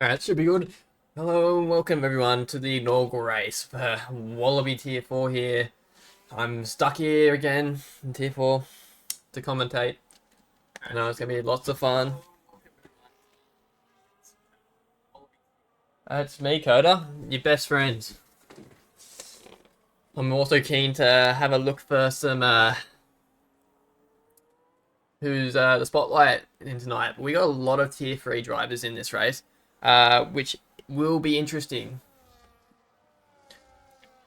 Alright, should be good. Hello and welcome everyone to the inaugural race for Wallaby Tier 4 here. I'm stuck here again in Tier 4 to commentate. I know it's going to be lots of fun. It's me, Coda, your best friend. I'm also keen to have a look for some who's the spotlight in tonight. We got a lot of Tier 3 drivers in this race, which will be interesting.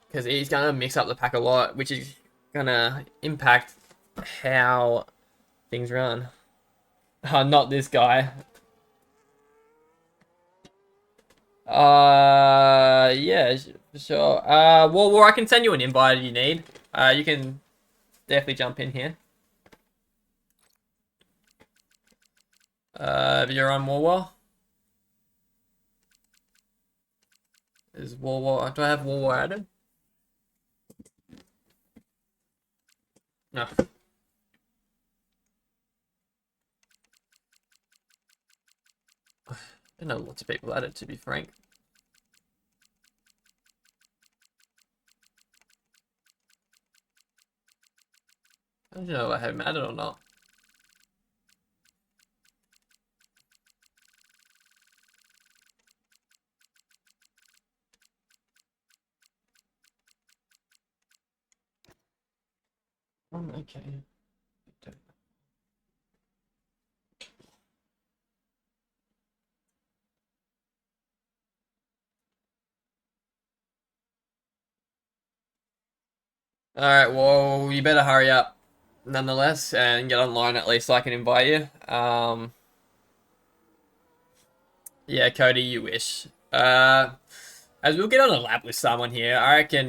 Because he's going to mix up the pack a lot, which is going to impact how things run. Not this guy. Yeah, for sure. Well, I can send you an invite if you need. You can definitely jump in here. If you're on War. Is War? Do I have War added? No. I know lots of people added, to be frank. I don't know if I have him added or not. Okay. Alright, well, you better hurry up nonetheless and get online at least so I can invite you. Yeah, Cody, you wish. As we'll get on a lap with someone here, I reckon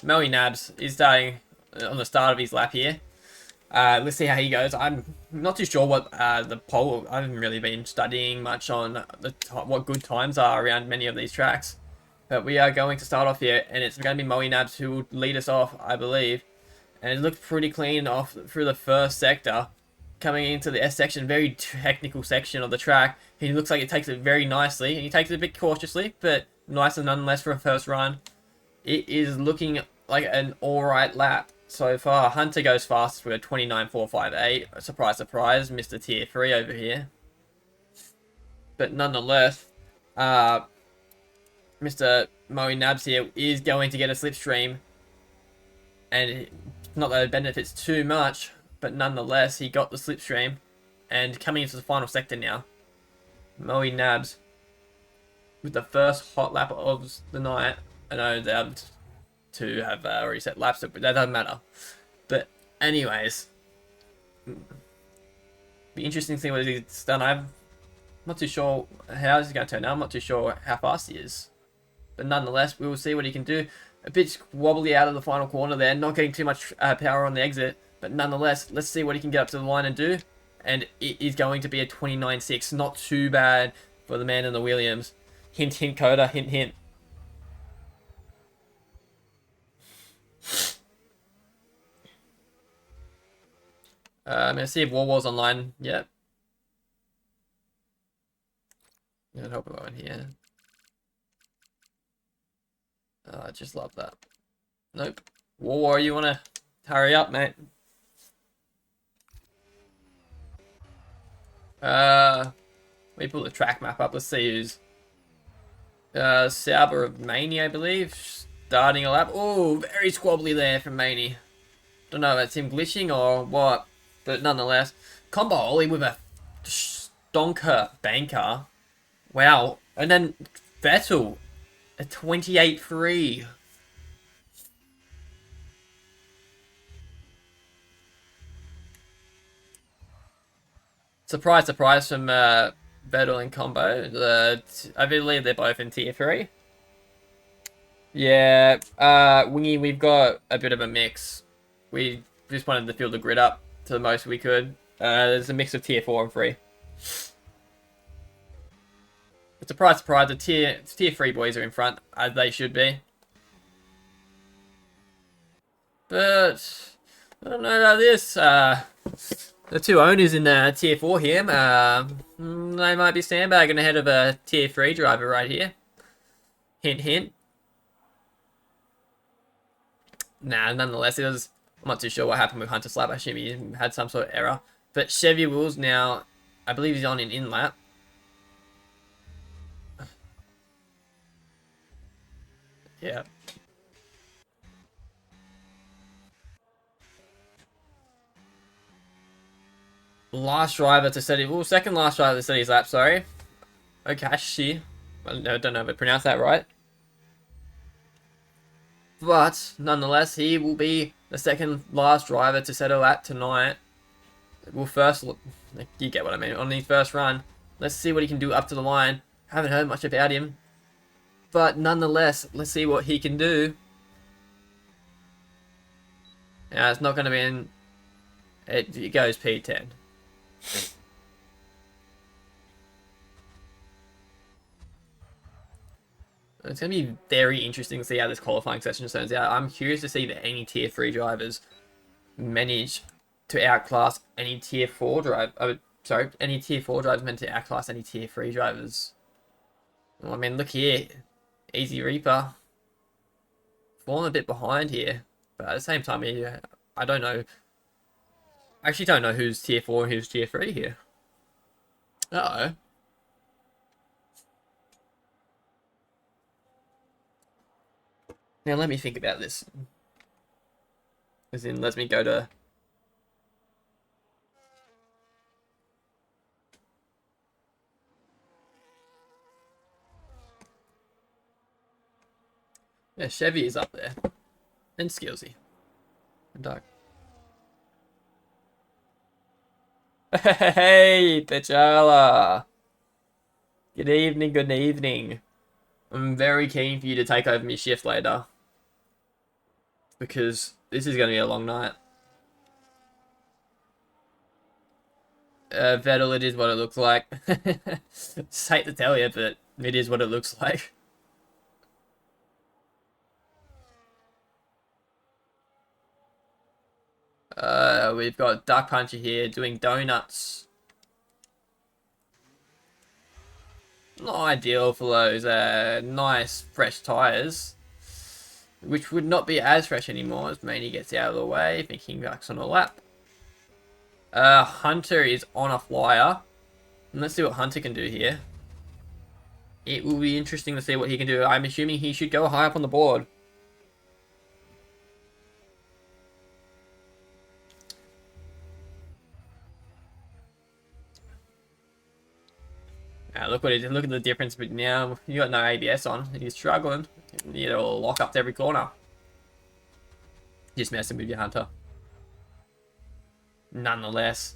Melly Nabs is starting on the start of his lap here. Let's see how he goes. I'm not too sure what the poll. I haven't really been studying much on what good times are around many of these tracks. But we are going to start off here, and it's going to be Moe Nabs who will lead us off, I believe. And it looks pretty clean off through the first sector. Coming into the S section, very technical section of the track. He looks like he takes it very nicely. And he takes it a bit cautiously, but nice nonetheless for a first run. It is looking like an alright lap so far. Hunter goes fast with a 29.458. Surprise, surprise, Mr. Tier 3 over here. But nonetheless, Mr. Moe Nabs here is going to get a slipstream. And not that it benefits too much, but nonetheless, he got the slipstream. And coming into the final sector now, Moe Nabs with the first hot lap of the night. I know they have to have already set laps, but that doesn't matter. But anyways, be interesting to see what he's done. I'm not too sure how he's going to turn out. I'm not too sure how fast he is. But nonetheless, we will see what he can do. A bit wobbly out of the final corner there, not getting too much power on the exit. But nonetheless, let's see what he can get up to the line and do. And it is going to be a 29.6. Not too bad for the man in the Williams. Hint, hint, Coda. Hint, hint. I'm going to see if Warwar's online. Yep. I'm going to help him out here. I just love that. Nope. War, you want to hurry up, mate? We pull the track map up. Let's see who's Sauber of Maney, I believe. Starting a lap. Oh, very squabbly there from Maney. Don't know if that's him glitching or what, but nonetheless. Combo Ollie with a stonker banker. Wow. And then Vettel, a 28.3. Surprise, surprise from Vettel and Combo. I believe they're both in Tier 3. Yeah, Wingy, we've got a bit of a mix. We just wanted to fill the grid up to the most we could. There's a mix of Tier 4 and 3. But surprise, surprise, the tier 3 boys are in front, as they should be. But I don't know about this. The two owners in Tier 4 here, not they might be sandbagging ahead of a tier 3 driver right here. Hint, hint. Nah, nonetheless, I'm not too sure what happened with Hunter Slap. I assume he had some sort of error. But Chevy Wills now, I believe he's on an in-lap. Yeah. Last driver to set it. Well, second last driver to set his lap, sorry. Okashi. I don't know if I pronounced that right. But, nonetheless, he will be the second last driver to set a lap tonight. We'll first look. You get what I mean. On the first run. Let's see what he can do up to the line. Haven't heard much about him. But, nonetheless, let's see what he can do. Now, it's not going to be in... It goes P10. It's going to be very interesting to see how this qualifying session turns out. I'm curious to see if any tier 3 drivers manage to outclass any tier 4 drive. Sorry, any tier 4 drivers meant to outclass any tier 3 drivers. Well, I mean, look here. Easy Reaper. Falling a bit behind here. But at the same time, I don't know. I actually don't know who's tier 4 and who's tier 3 here. Uh-oh. Now let me think about this. As in, let me go to... Yeah, Chevy is up there. And Skillsy. And Dark. Hey, T'Challa. Good evening, good evening. I'm very keen for you to take over my shift later. Because this is going to be a long night. Vettel, it is what it looks like. Just hate to tell you, but it is what it looks like. We've got Duck Puncher here doing donuts. Not ideal for those nice fresh tyres. Which would not be as fresh anymore as Maney gets out of the way, thinking back on a lap. Hunter is on a flyer. And let's see what Hunter can do here. It will be interesting to see what he can do. I'm assuming he should go high up on the board. Look what it is. Look at the difference. But now you got no ABS on. He's struggling. You know, lock up to every corner. Just messing with your Hunter. Nonetheless,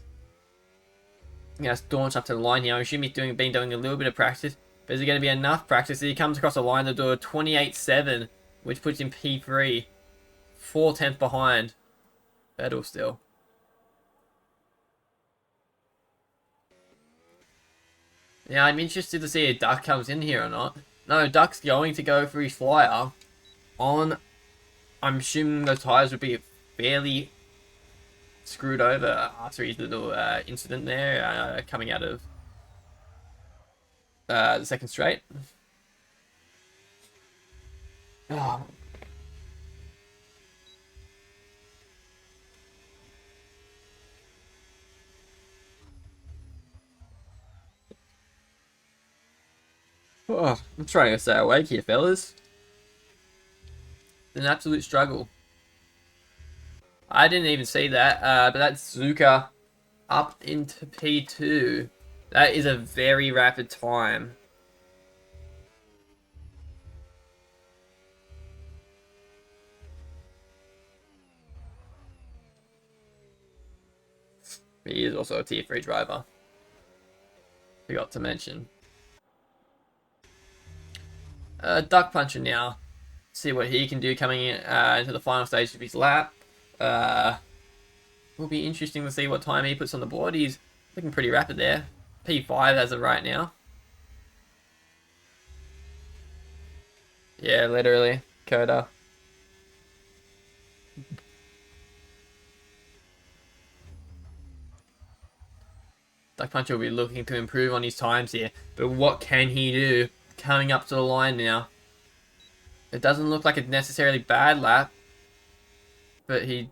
let's launch up to the line here. I assume he's been doing a little bit of practice. But is it going to be enough practice? He comes across the line to do a 28.7, which puts him P3. 4/10 behind. Vettel still. Yeah, I'm interested to see if Duck comes in here or not. No, Duck's going to go for his flyer on... I'm assuming the tyres would be fairly screwed over after his little incident there coming out of the second straight. Oh. Oh, I'm trying to stay awake here, fellas. It's an absolute struggle. I didn't even see that, but that's Zuka up into P2. That is a very rapid time. He is also a tier 3 driver. Forgot to mention. Duck Puncher now. See what he can do coming in, into the final stage of his lap. Will be interesting to see what time he puts on the board. He's looking pretty rapid there. P5 as of right now. Yeah, literally. Coda. Duck Puncher will be looking to improve on his times here. But what can he do coming up to the line now? It doesn't look like a necessarily bad lap. But he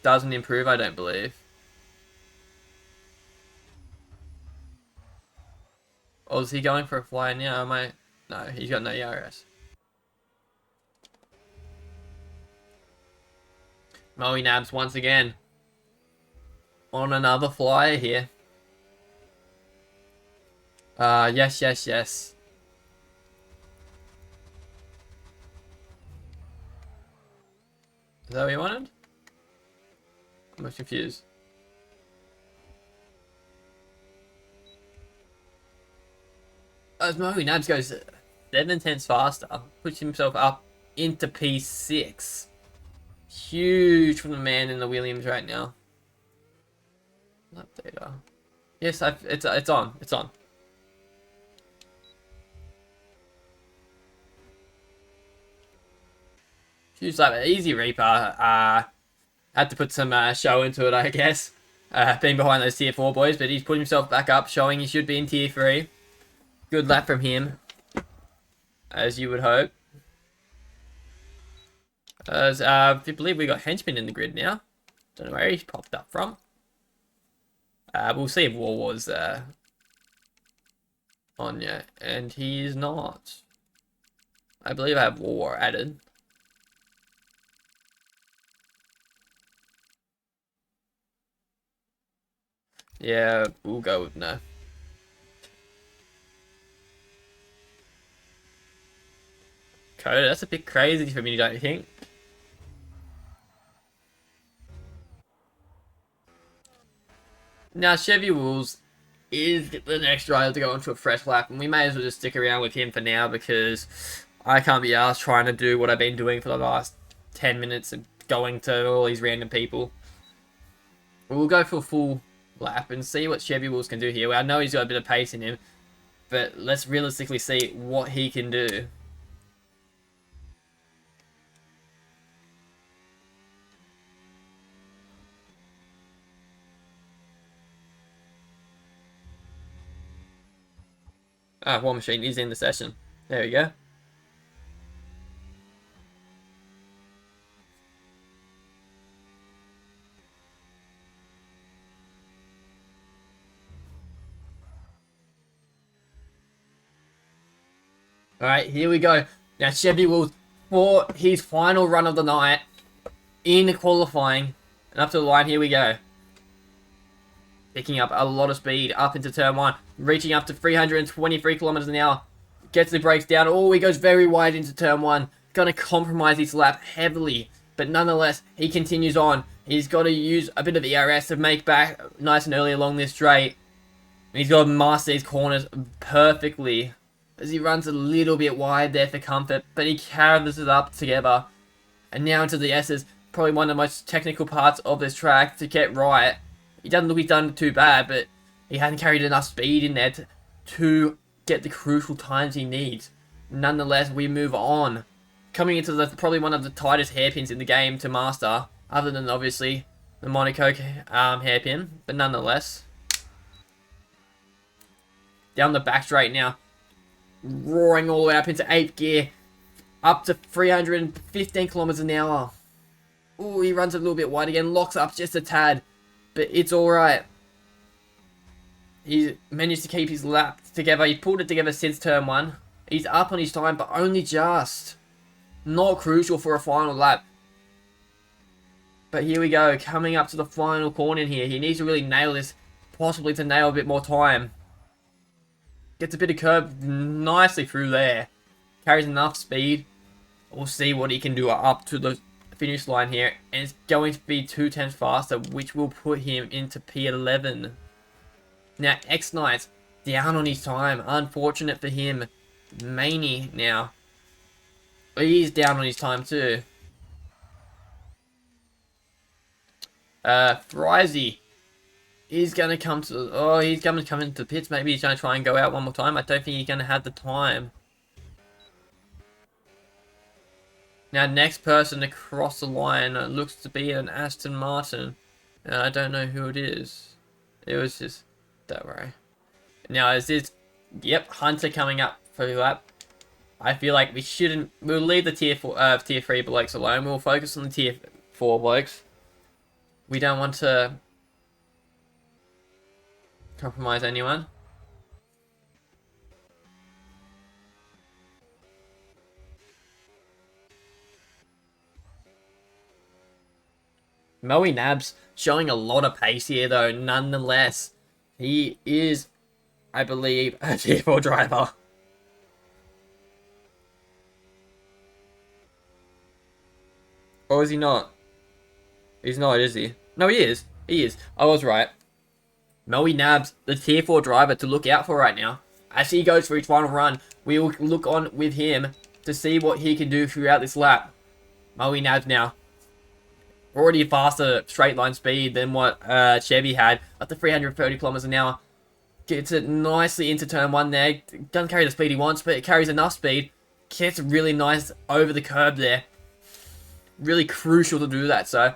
doesn't improve, I don't believe. Or is he going for a fly now? No, he's got no ERS. Moe Nabs once again on another flyer here. Yes. Is that what you wanted? I'm confused. As Moe Nabs goes 7/10 faster, puts himself up into P6. Huge from the man in the Williams right now. Lap data. Yes, it's on. It's on. Huge lap. Easy Reaper. Had to put some show into it, I guess. Being behind those tier 4 boys, but he's put himself back up, showing he should be in tier 3. Good lap from him, as you would hope. As I believe we got Henchman in the grid now. Don't know where he's popped up from. We'll see if War was on yet, and he is not. I believe I have War added. Yeah, we'll go with no. Coda, that's a bit crazy for me, don't you think? Now, Chevy Wools is the next driver to go onto a fresh lap, and we may as well just stick around with him for now because I can't be asked trying to do what I've been doing for the last 10 minutes and going to all these random people. We'll go for a full lap and see what Chevy Wools can do here. I know he's got a bit of pace in him, but let's realistically see what he can do. War Machine is in the session. There we go. Alright, here we go. Now Chevy Wools for his final run of the night in qualifying. And up to the line, here we go. Picking up a lot of speed up into turn 1. Reaching up to 323 kilometers an hour. Gets the brakes down. Oh, he goes very wide into turn 1. Going to compromise his lap heavily. But nonetheless, he continues on. He's got to use a bit of ERS to make back nice and early along this straight. He's got to master these corners perfectly. As he runs a little bit wide there for comfort. But he carries it up together. And now into the S's. Probably one of the most technical parts of this track to get right. He doesn't look he's done too bad, but he hasn't carried enough speed in there to get the crucial times he needs. Nonetheless, we move on. Coming into probably one of the tightest hairpins in the game to master, other than obviously the Monaco hairpin, but nonetheless. Down the back straight now, roaring all the way up into 8th gear, up to 315 kilometers an hour. Ooh, he runs a little bit wide again, locks up just a tad. But it's alright. He's managed to keep his lap together. He pulled it together since turn 1. He's up on his time, but only just. Not crucial for a final lap. But here we go. Coming up to the final corner here. He needs to really nail this. Possibly to nail a bit more time. Gets a bit of curve nicely through there. Carries enough speed. We'll see what he can do up to the finish line here, and it's going to be 2/10 faster, which will put him into P11. Now X-Knight down on his time, unfortunate for him. Maney now, he's down on his time too. Frizy is going to come to, he's going to come into the pits. Maybe he's going to try and go out one more time. I don't think he's going to have the time. Now, next person to cross the line looks to be an Aston Martin. I don't know who it is. It was just Don't worry. Now, is this... Yep, Hunter coming up for the lap. I feel like we shouldn't... We'll leave the tier 3 blokes alone. We'll focus on the tier 4 blokes. We don't want to compromise anyone. Moe Nabs showing a lot of pace here, though, nonetheless. He is, I believe, a tier 4 driver. Or is he not? He's not, is he? No, he is. He is. I was right. Moe Nabs, the tier 4 driver to look out for right now. As he goes for his final run, we will look on with him to see what he can do throughout this lap. Moe Nabs now. Already a faster straight line speed than what Chevy had. Up to 330 kilometers an hour. Gets it nicely into turn 1 there. Doesn't carry the speed he wants, but it carries enough speed. Gets really nice over the curb there. Really crucial to do that. So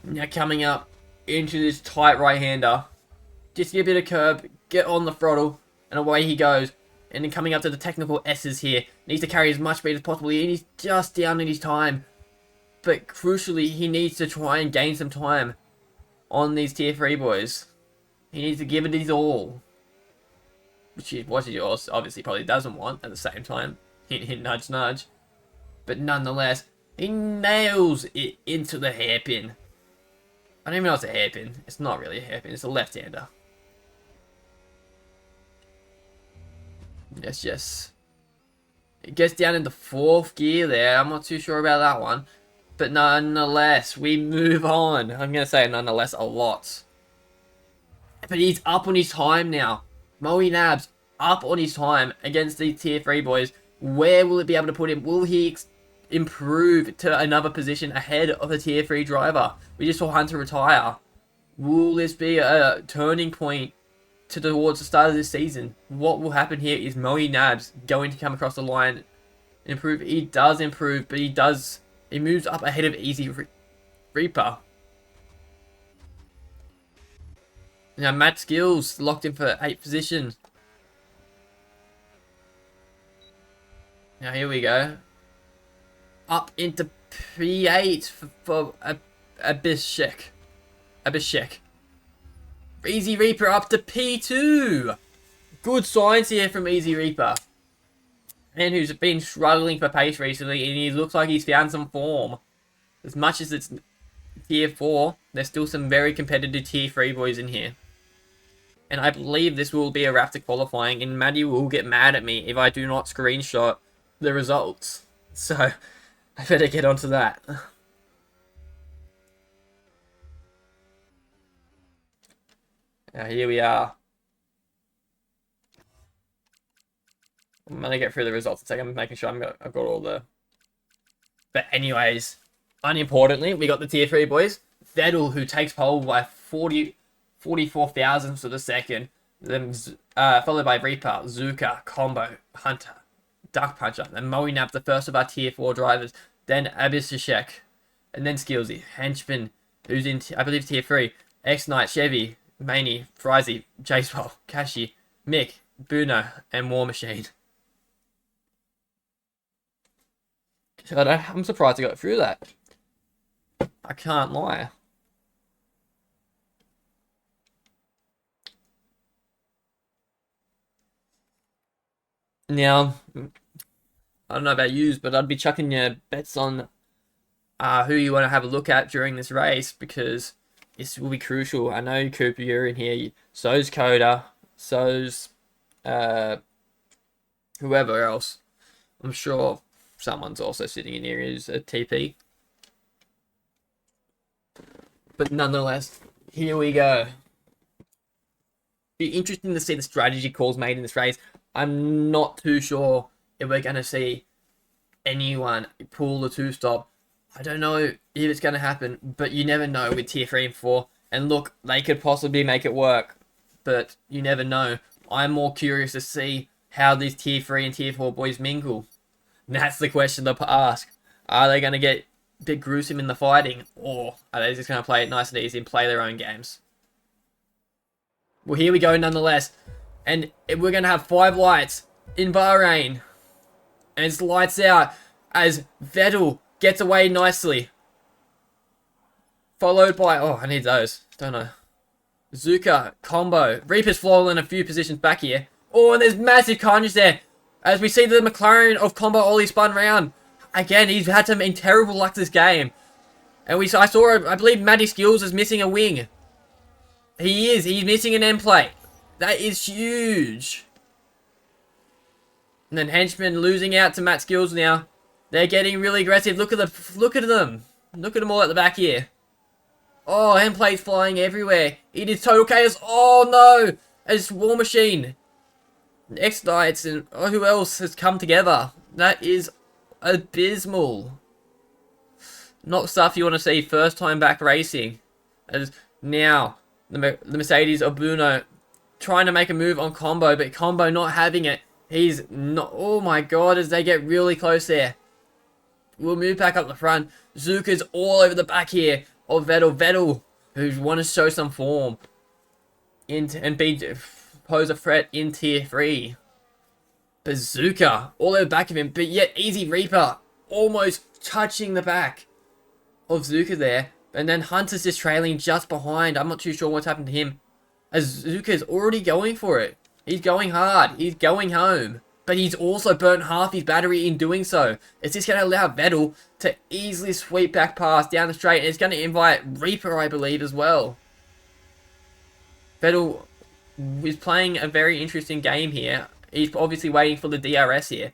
now coming up into this tight right-hander. Just get a bit of curb, get on the throttle, and away he goes. And then coming up to the technical S's here. Needs to carry as much speed as possible, and he's just down in his time. But crucially, he needs to try and gain some time on these tier 3 boys. He needs to give it his all. Which he obviously probably doesn't want at the same time. Hint, nudge, nudge. But nonetheless, he nails it into the hairpin. I don't even know if it's a hairpin. It's not really a hairpin. It's a left-hander. Yes, yes. It gets down into 4th gear there. I'm not too sure about that one. But nonetheless, we move on. I'm going to say nonetheless a lot. But he's up on his time now. Moe Nabs up on his time against these tier 3 boys. Where will it be able to put him? Will he improve to another position ahead of a tier 3 driver? We just saw Hunter retire. Will this be a turning point towards the start of this season? What will happen here? Is Moe Nabs going to come across the line and improve? He does improve, but he moves up ahead of Easy Reaper. Now Matt Skills locked in for 8th position. Now here we go. Up into P8 for Abhishek. Easy Reaper up to P2. Good signs here from Easy Reaper. And who's been struggling for pace recently, and he looks like he's found some form. As much as it's tier 4, there's still some very competitive tier 3 boys in here. And I believe this will be a wrap to qualifying, and Maddie will get mad at me if I do not screenshot the results. So, I better get onto that. Now, here we are. I'm going to get through the results in a second. I'm making sure I've got all the... But anyways, unimportantly, we got the tier 3 boys. Vettel, who takes pole by 44 thousandths of a second. Then followed by Reaper, Zuka, Combo, Hunter, Duck Puncher. Then Moe Nabs, the first of our tier 4 drivers. Then Abhishek. And then Skillsy, Henchman, who's in, I believe, tier 3. X-Knight, Chevy, Maney, Frizy, Jasewell, Kashi, Mick, Buno, and War Machine. I'm surprised I got through that. I can't lie. Now, I don't know about yous, but I'd be chucking your bets on who you want to have a look at during this race, because this will be crucial. I know Cooper, you're in here. So's Coda. So's whoever else. I'm sure someone's also sitting in here who's a TP. But nonetheless, here we go. Be interesting to see the strategy calls made in this race. I'm not too sure if we're going to see anyone pull the 2-stop. I don't know if it's going to happen, but you never know with tier 3 and 4. And look, they could possibly make it work, but you never know. I'm more curious to see how these tier 3 and tier 4 boys mingle. And that's the question to ask. Are they going to get a bit gruesome in the fighting, or are they just going to play it nice and easy and play their own games? Well, here we go nonetheless. And we're going to have 5 lights in Bahrain. And it's lights out as Vettel gets away nicely. Followed by... Oh, I need those. Don't know. Zuka, combo. Reaper's fallen a few positions back here. Oh, and there's massive carnage there. As we see the McLaren of Combo Ollie spun round. Again, he's had some terrible luck this game. And I saw, I believe Matty Skills is missing a wing. He is. He's missing an end plate. That is huge. And then Henchman losing out to Matt Skills now. They're getting really aggressive. Look at them. Look at them all at the back here. Oh, end plates flying everywhere. It is total chaos. Oh no! It's War Machine. X-Knights and who else has come together. That is abysmal. Not stuff you want to see first time back racing. As now, the Mercedes of Bruno trying to make a move on Combo, but Combo not having it. He's not... Oh my god, as they get really close there. We'll move back up the front. Zuka's all over the back here of Vettel. Vettel, who want to show some form and pose a threat in Tier 3. Bazooka all over the back of him, but yet Easy Reaper almost touching the back of Zuka there. And then Hunter's just trailing just behind. I'm not too sure what's happened to him. As Zuka's already going for it. He's going hard. He's going home. But he's also burnt half his battery in doing so. It's just going to allow Vettel to easily sweep back past down the straight. And it's going to invite Reaper, I believe, as well. Vettel is playing a very interesting game here. He's obviously waiting for the DRS here.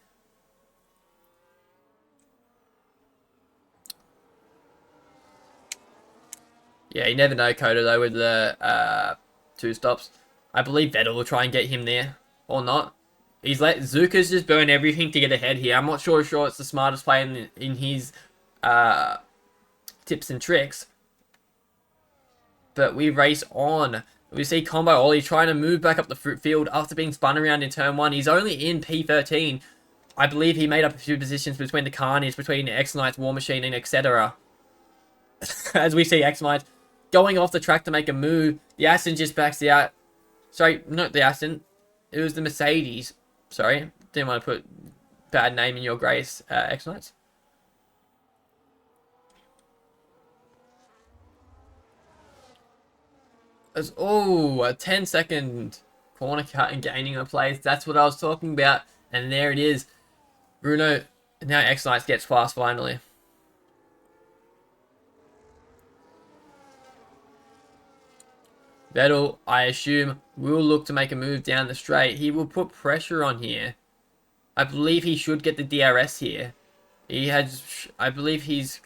Yeah, you never know, Coda, though, with the 2 stops. I believe Vettel will try and get him there. Or not. He's let Zuka's just burn everything to get ahead here. I'm not sure it's the smartest play in his tips and tricks. But we race on. We see Combo Ollie trying to move back up the field after being spun around in turn 1. He's only in P13. I believe he made up a few positions between the Carnage, between X-Knight's War Machine, and etc. As we see X-Knight going off the track to make a move. The Aston just backs out. Sorry, not the Aston. It was the Mercedes. Sorry, didn't want to put bad name in your grace, X-Knights. Oh, a 10-second corner cut and gaining a place. That's what I was talking about. And there it is. Bruno, now X-Knights gets fast finally. Vettel, I assume, will look to make a move down the straight. He will put pressure on here. I believe he should get the DRS here. He has... I believe he's...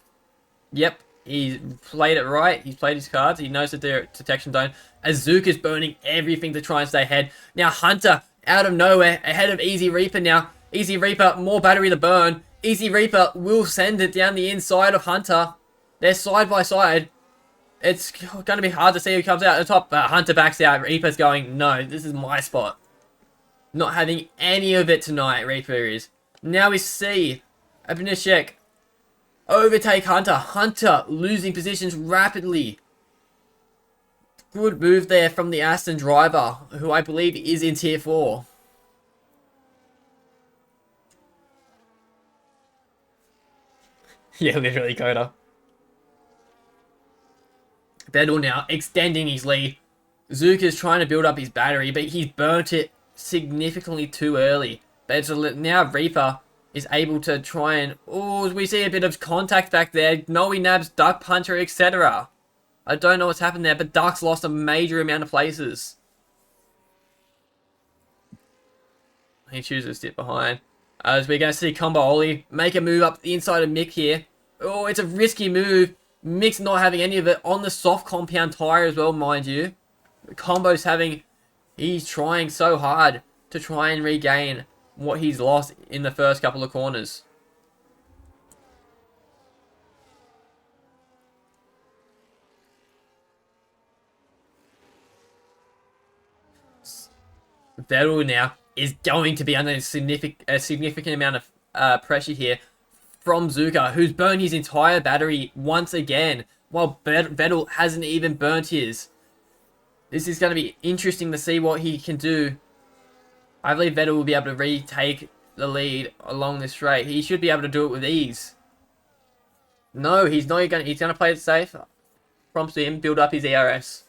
Yep, he's played it right. He's played his cards. He knows the detection zone. Azuka's burning everything to try and stay ahead. Now Hunter, out of nowhere, ahead of Easy Reaper now. Easy Reaper, more battery to burn. Easy Reaper will send it down the inside of Hunter. They're side by side. It's going to be hard to see who comes out at the top. Hunter backs out. Reaper's going, no, this is my spot. Not having any of it tonight, Reaper is. Now we see Abnishek overtake Hunter. Hunter losing positions rapidly. Good move there from the Aston driver, who I believe is in Tier 4. Yeah, literally, Coda. Vettel now extending his lead. Zuka's trying to build up his battery, but he's burnt it significantly too early. But now Reaper is able to try and... Oh, we see a bit of contact back there. Noe nabs Duck Puncher, etc. I don't know what's happened there, but Duck's lost a major amount of places. He chooses to sit behind. As we're going to see Combo Ollie make a move up the inside of Mick here. Oh, it's a risky move. Mick's not having any of it on the soft compound tyre as well, mind you. Combo's having... He's trying so hard to try and regain what he's lost in the first couple of corners. Vettel now is going to be under a significant amount of pressure here from Zuka, who's burned his entire battery once again, while Vettel hasn't even burnt his. This is going to be interesting to see what he can do. I believe Vettel will be able to retake the lead along this straight. He should be able to do it with ease. No, he's not going. He's going to play it safe. Prompts him build up his ERS.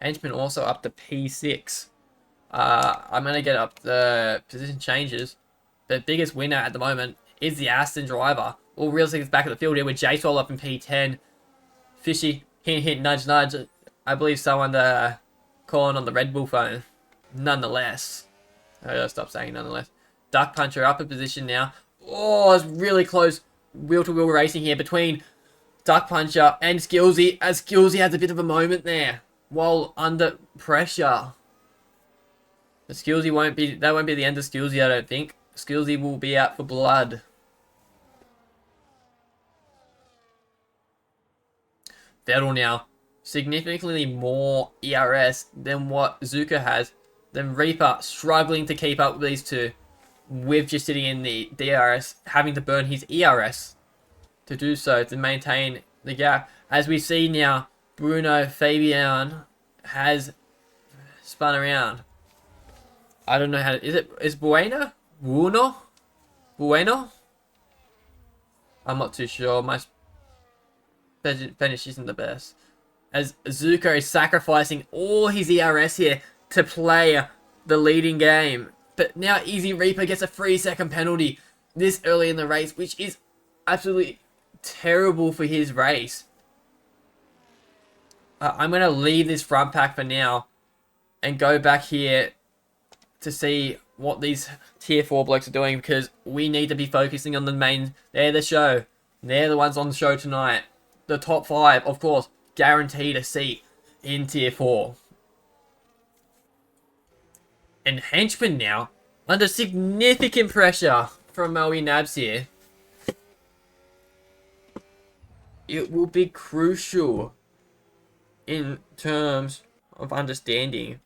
Henchman also up to P6. I'm going to get up the position changes. The biggest winner at the moment is the Aston driver. All real estate is back at the field here with J-Sol up in P10. Fishy, hint, hint, nudge, nudge. I believe someone calling on the Red Bull phone. Nonetheless. I gotta stop saying nonetheless. Duck Puncher up in position now. Oh, it's really close wheel-to-wheel racing here between Duck Puncher and Skillsy, as Skillsy has a bit of a moment there while under pressure. The Skillsy won't be the end of Skillsy, I don't think. Skillsy will be out for blood. Vettel now, significantly more ERS than what Zuka has. Then Reaper struggling to keep up with these two. With just sitting in the DRS, having to burn his ERS to do so, to maintain the gap. As we see now, Bruno Fabian has spun around. I don't know how to... Is Bueno? Bueno? I'm not too sure. My Spanish isn't the best. As Zuko is sacrificing all his ERS here to play the leading game. But now Easy Reaper gets a 3-second penalty this early in the race, which is absolutely terrible for his race. I'm going to leave this front pack for now and go back here to see what these tier 4 blokes are doing, because we need to be focusing on the main. They're the show. They're the ones on the show tonight. The top 5, of course, guaranteed a seat in tier 4. And Henchman now, under significant pressure from Maui Nabs here. It will be crucial in terms of understanding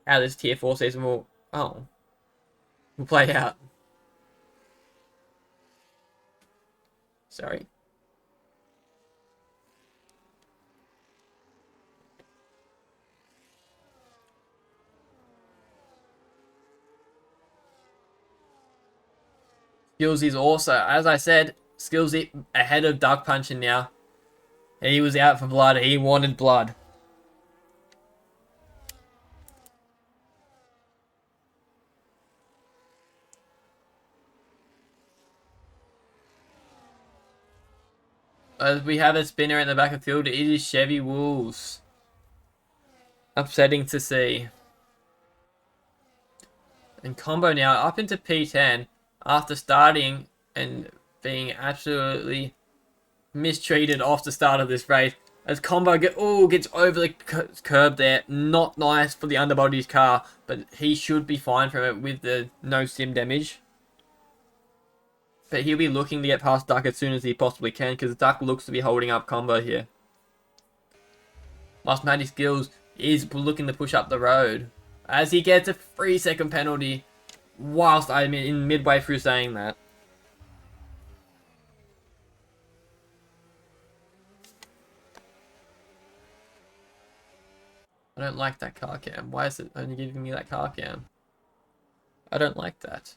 how this tier 4 season will play out. Sorry. Skillsy's also, as I said, Skillsy ahead of Duck Puncher now. He was out for blood. He wanted blood. As we have a spinner in the back of the field, it is Chevy Wolves. Upsetting to see. And Combo now up into P10 after starting and being absolutely mistreated off the start of this race. As Combo gets over the curb there. Not nice for the underbody's car, but he should be fine from it with the no sim damage. But he'll be looking to get past Duck as soon as he possibly can, because Duck looks to be holding up Combo here. Lost Matty Skills is looking to push up the road as he gets a 3-second penalty whilst I'm in midway through saying that. I don't like that car cam. Why is it only giving me that car cam? I don't like that.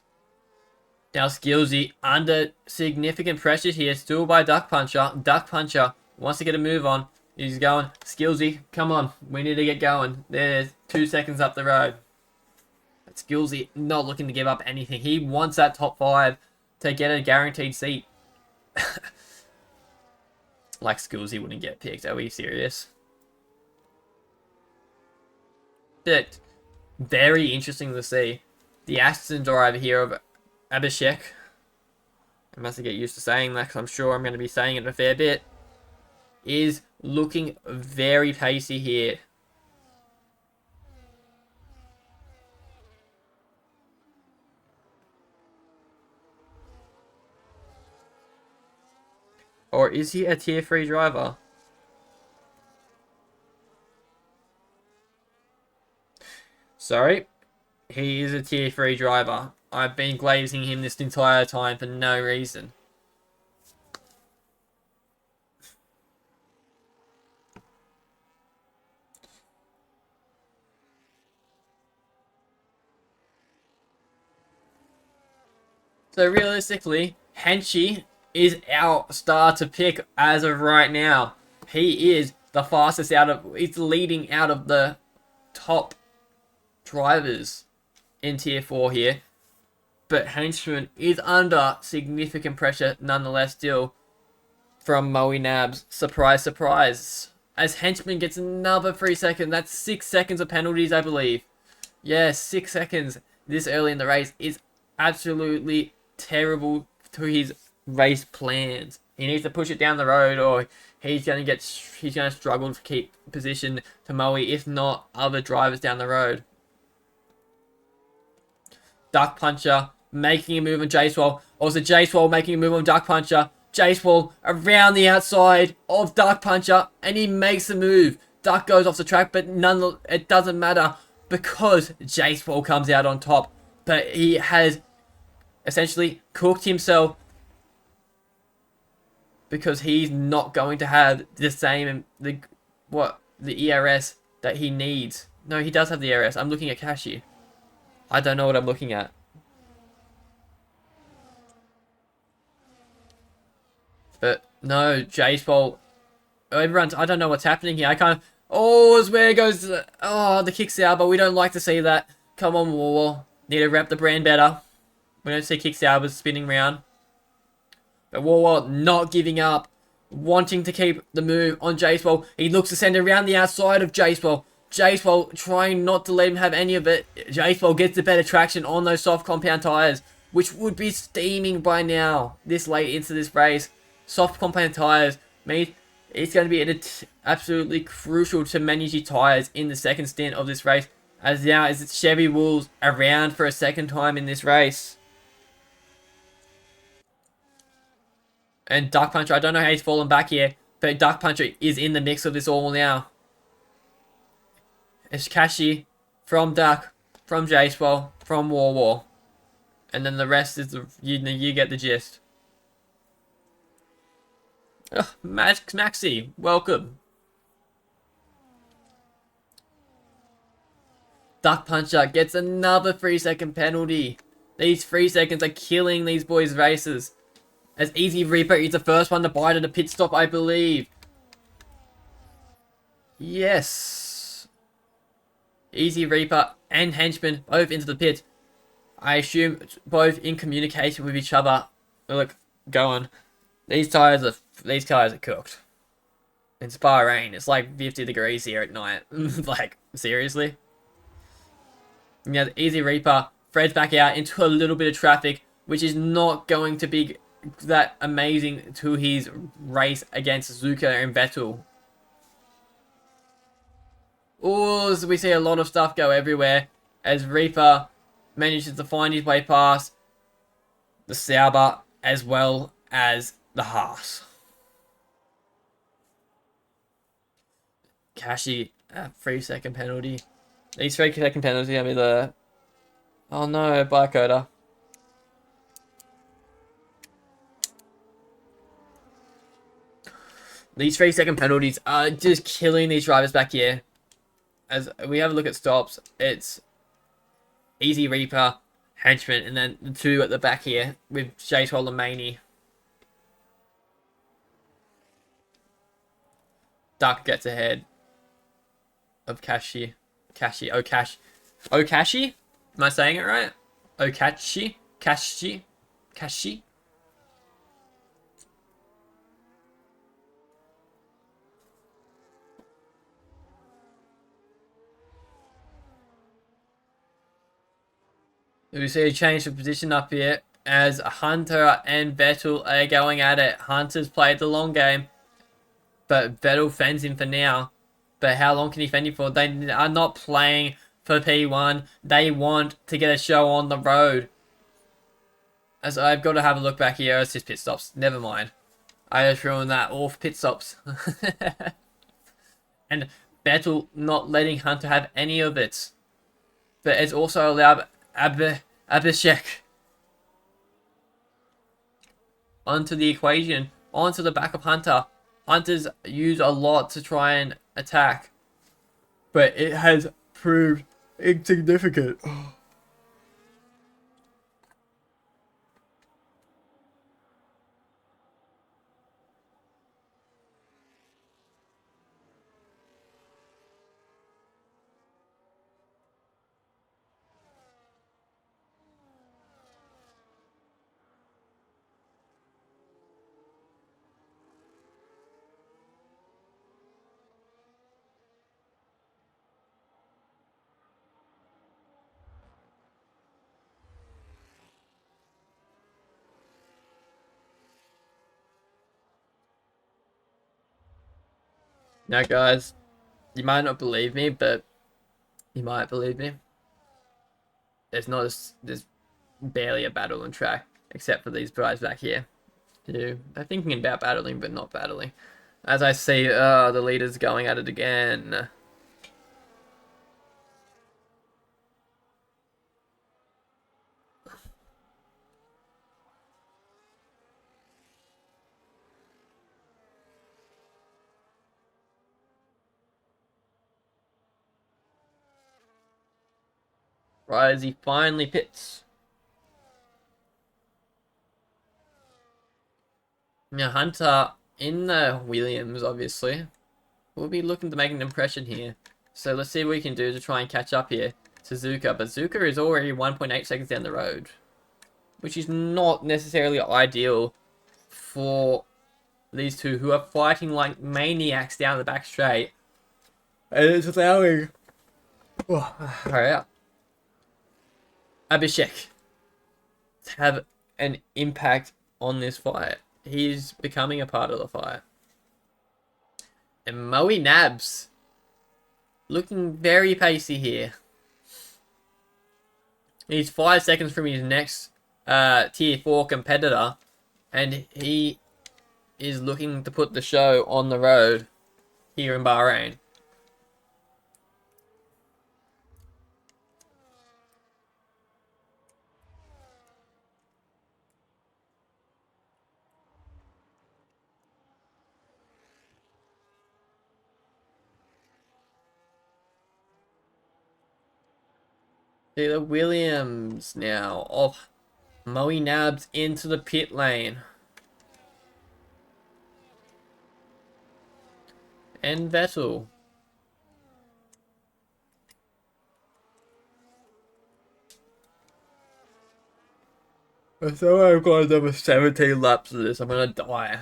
Now Skillsy under significant pressure here, still by Duck Puncher. Duck Puncher wants to get a move on. He's going, Skillsy, come on. We need to get going. There's 2 seconds up the road. But Skillsy not looking to give up anything. He wants that top 5 to get a guaranteed seat. Like Skillsy wouldn't get picked. Are we serious? But very interesting to see. The Aston driver here of Abhishek. I must get used to saying that, because I'm sure I'm going to be saying it a fair bit. Is looking very pacey here. Or is he a tier 3 driver? Sorry. He is a tier 3 driver. I've been glazing him this entire time for no reason. So realistically, Henchy is our star to pick as of right now. He is the fastest he's leading out of the top drivers in tier 4 here. But Henchman is under significant pressure nonetheless still from Moe Nabs. Surprise, surprise. As Henchman gets another 3 seconds. That's 6 seconds of penalties, I believe. Yes, 6 seconds this early in the race is absolutely terrible to his race plans. He needs to push it down the road, or he's going to struggle to keep position to Moe, if not other drivers down the road. Duck Puncher making a move on J-Swell. Also J-Swell making a move on Duck Puncher. J-Swell around the outside of Duck Puncher, and he makes the move. Duck goes off the track, but it doesn't matter because J-Swell comes out on top. But he has essentially cooked himself because he's not going to have the same the ERS that he needs. No, he does have the ERS. I'm looking at Kashi. I don't know what I'm looking at. But no, J-Spol. Everyone's. I don't know what's happening here. I can't. Oh, where goes the kicks out, but we don't like to see that. Come on, War. Need to rep the brand better. We don't see kick salvers spinning around. But War not giving up. Wanting to keep the move on J-Spol. He looks to send it around the outside of J-Spol. J-Spol trying not to let him have any of it. J-Spol gets the better traction on those soft compound tyres, which would be steaming by now, this late into this race. Soft compound tyres means it's going to be absolutely crucial to manage your tyres in the second stint of this race. As now as Chevy Wolves around for a second time in this race. And Duck Puncher, I don't know how he's fallen back here, but Duck Puncher is in the mix of this all now. It's Kashi from Duck, from J-Swell, from War. And then the rest is, you get the gist. Ugh, Maxi, welcome. Duck Puncher gets another 3-second penalty. These 3 seconds are killing these boys' races. As Easy Reaper is the first one to bite at a pit stop, I believe. Yes. Easy Reaper and Henchman both into the pit. I assume both in communication with each other. Look, go on. These tires are cooked. It's Bahrain. It's like 50 degrees here at night. Like, seriously? Yeah, the Easy Reaper threads back out into a little bit of traffic, which is not going to be that amazing to his race against Zuka and Vettel. Oh, so we see a lot of stuff go everywhere as Reaper manages to find his way past the Sauber as well as the Haas. Kashi, 3-second penalty. These 3-second penalties, I mean the... Oh no, Barcoder. These 3-second penalties are just killing these drivers back here. As we have a look at stops, it's Easy Reaper, Henchman, and then the two at the back here with J-Swell and Maney. Duck gets ahead of Okashi. Am I saying it right? Kashi. We see a change of position up here as Hunter and Vettel are going at it. Hunter's played the long game, but Vettel fends him for now. But how long can he fend him for? They are not playing for P1. They want to get a show on the road. As I've got to have a look back here. It's just pit stops. Never mind. I just ruined that. All for pit stops. And Vettel not letting Hunter have any of it. But it's also allowed Abhishek onto the equation, onto the back of Hunter. Hunter's used a lot to try and attack, but it has proved insignificant. Now, guys, you might not believe me, but you might believe me. There's barely a battle on track, except for these guys back here. They're thinking about battling, but not battling. As I see, the leaders going at it again. Right as he finally pits. Now, Hunter in the Williams, obviously, will be looking to make an impression here. So let's see what we can do to try and catch up here to Zuka. But Zuka is already 1.8 seconds down the road, which is not necessarily ideal for these two who are fighting like maniacs down the back straight. And it's allowing Abhishek to have an impact on this fight. He's becoming a part of the fight. And Moe Nabs looking very pacey here. He's 5 seconds from his next tier 4 competitor, and he is looking to put the show on the road here in Bahrain. See the Williams now of Moe Nabs into the pit lane. And Vettel. So I've got another 17 laps of this. I'm gonna die.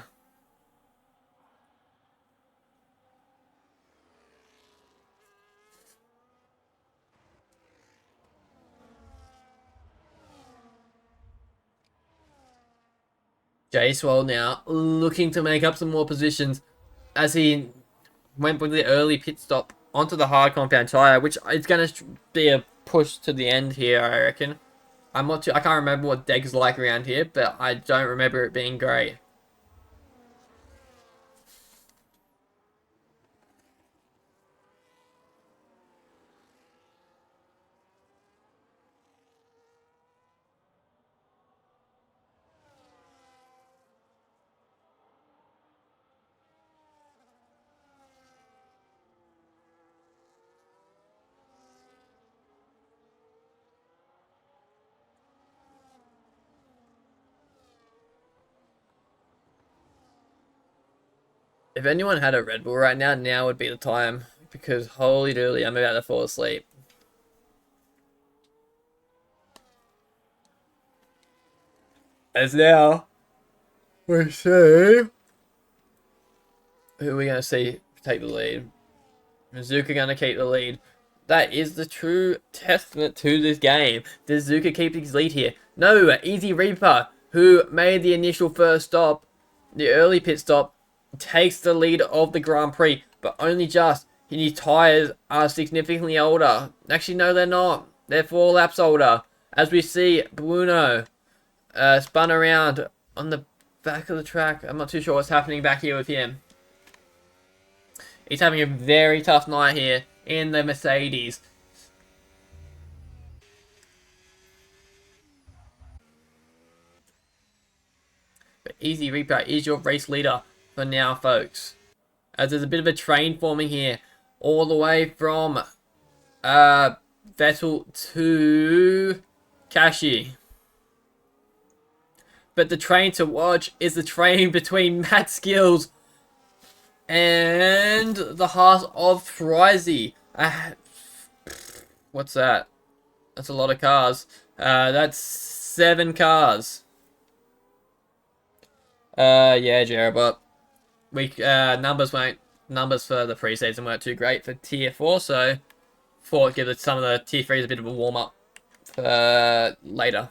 Swell now looking to make up some more positions as he went with the early pit stop onto the hard compound tyre, which is going to be a push to the end here, I reckon. I can't remember what Deg's like around here, but I don't remember it being great. If anyone had a Red Bull right now, now would be the time. Because holy dooly, I'm about to fall asleep. As now, we see who are we going to see take the lead. Zuka going to keep the lead. That is the true testament to this game. Does Zuka keep his lead here? No, Easy Reaper, who made the initial first stop, the early pit stop, takes the lead of the Grand Prix, but only just. His tyres are significantly older. Actually, no, they're not. They're 4 laps older. As we see, Bruno spun around on the back of the track. I'm not too sure what's happening back here with him. He's having a very tough night here in the Mercedes. But Easy Reaper is your race leader for now, folks. As there's a bit of a train forming here, all the way from Vettel to Kashi. But the train to watch is the train between Matt Skills and the Heart of Frizy. What's that? That's a lot of cars. That's 7 cars. Yeah, Jared, but numbers for the preseason weren't too great for tier 4, so thought I'd give some of the tier 3s a bit of a warm up for later.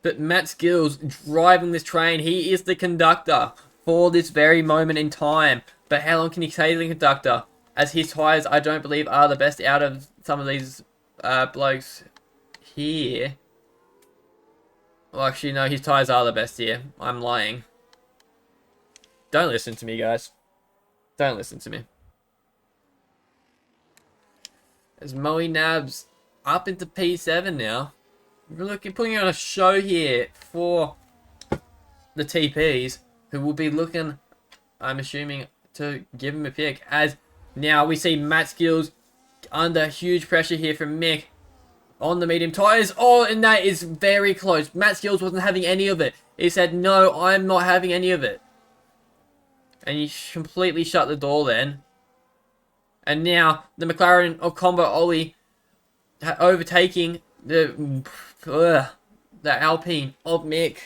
But Matt Skills driving this train. He is the conductor for this very moment in time. But how long can he stay the conductor? As his tyres, I don't believe, are the best out of some of these blokes here. Well, actually, no, his tyres are the best here. I'm lying. Don't listen to me, guys. Don't listen to me. As Moe Nabs up into P7 now. We're putting on a show here for the TPs, who will be looking, I'm assuming, to give him a pick. As now we see Matt Skills under huge pressure here from Mick on the medium tyres. Oh, and that is very close. Matt Skills wasn't having any of it. He said, no, I'm not having any of it. And he completely shut the door then. And now the McLaren of Combo Ollie overtaking the Alpine of Mick.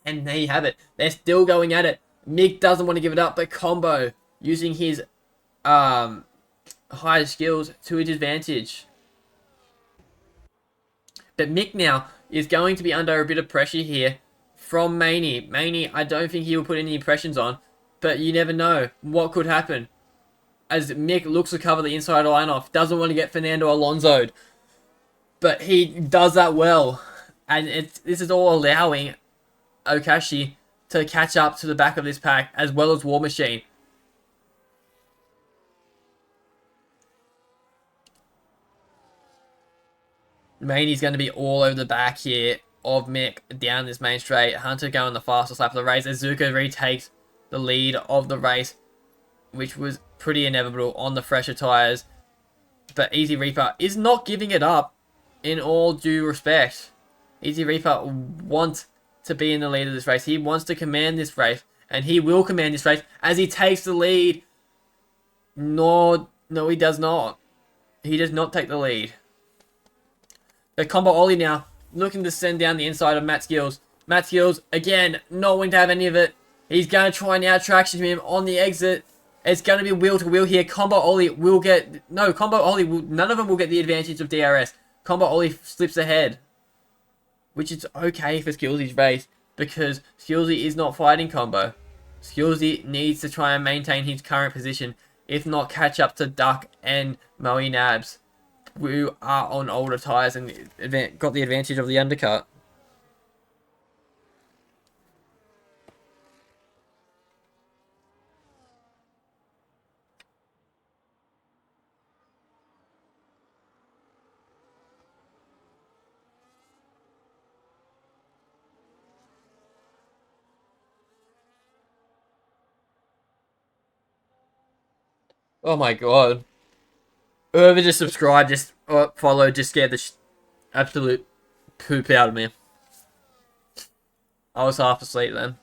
And there you have it. They're still going at it. Mick doesn't want to give it up, but Combo using his higher skills to his advantage. But Mick now is going to be under a bit of pressure here from Maney. Maney, I don't think he will put any impressions on, but you never know what could happen. As Mick looks to cover the inside line off, doesn't want to get Fernando Alonso'd, but he does that well. And this is all allowing Okashi to catch up to the back of this pack, as well as War Machine. Maney's going to be all over the back here of Mick down this main straight. Hunter going the fastest lap of the race as Zuko retakes the lead of the race, which was pretty inevitable on the fresher tyres. But Easy Reaper is not giving it up in all due respect. Easy Reaper wants to be in the lead of this race. He wants to command this race, and he will command this race as he takes the lead. No, he does not. He does not take the lead. But Combo Ollie now looking to send down the inside of Matt Skills. Matt Skills, again, not wanting to have any of it. He's going to try and out-traction him on the exit. It's going to be wheel to wheel here. Combo Ollie will get... No, Combo Ollie will... None of them will get the advantage of DRS. Combo Ollie slips ahead. Which is okay for Skillsy's race, because Skillsy is not fighting Combo. Skillsy needs to try and maintain his current position, if not catch up to Duck and Moe Nabs, who are on older tyres and got the advantage of the undercut. Oh my god. Whoever just subscribed, just followed, just scared the absolute poop out of me. I was half asleep then.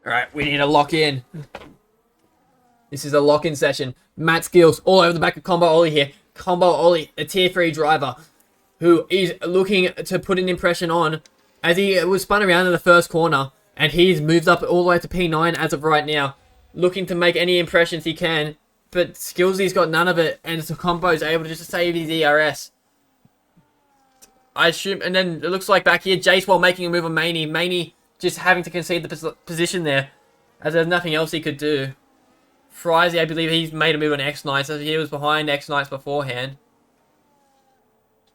Alright, we need to lock in. This is a lock-in session. Matt Skills all over the back of Combo Ollie here. Combo Ollie, a tier 3 driver, who is looking to put an impression on as he was spun around in the first corner. And he's moved up all the way to P9 as of right now, looking to make any impressions he can. But Skillsy's got none of it, and so Combo's able to just save his ERS. I assume, and then it looks like back here, Jace while making a move on Maney. Maney just having to concede the position there, as there's nothing else he could do. Frizy, I believe he's made a move on X-Knight, so he was behind X-Knights beforehand.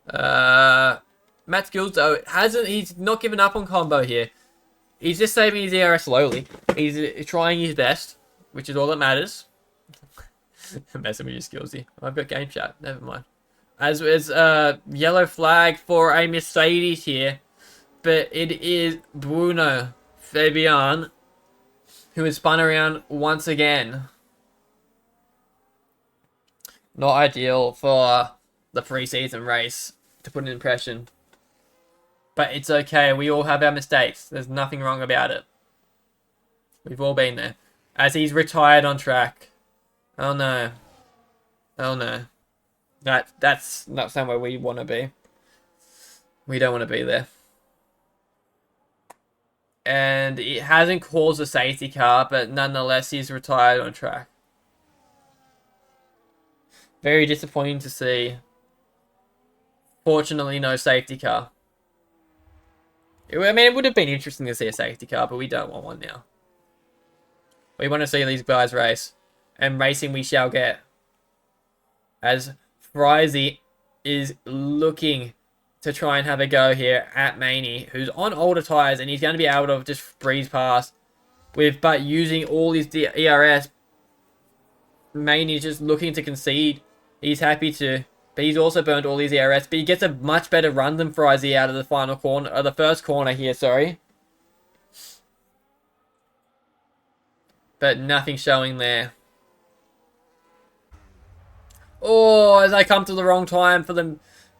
Matt Skills, though, he's not given up on Combo here. He's just saving his ERS slowly. He's trying his best, which is all that matters. I'm messing with your Skillsy. I've got game chat. Never mind. As is yellow flag for a Mercedes here. But it is Bruno Fabian who is spun around once again. Not ideal for the preseason race to put an impression. But it's okay. We all have our mistakes. There's nothing wrong about it. We've all been there. As he's retired on track. Oh no. Oh no. That's not somewhere we want to be. We don't want to be there. And it hasn't caused a safety car, but nonetheless he's retired on track. Very disappointing to see. Fortunately, no safety car. I mean, it would have been interesting to see a safety car, but we don't want one now. We want to see these guys race. And racing we shall get. As Frizy is looking to try and have a go here at Maney, who's on older tyres, and he's going to be able to just breeze past but using all his ERS. Maney's just looking to concede. He's happy to, but he's also burned all his ERS, but he gets a much better run than Frizy out of the final corner, or the first corner here, sorry. But nothing showing there. Oh, as I come to the wrong time for the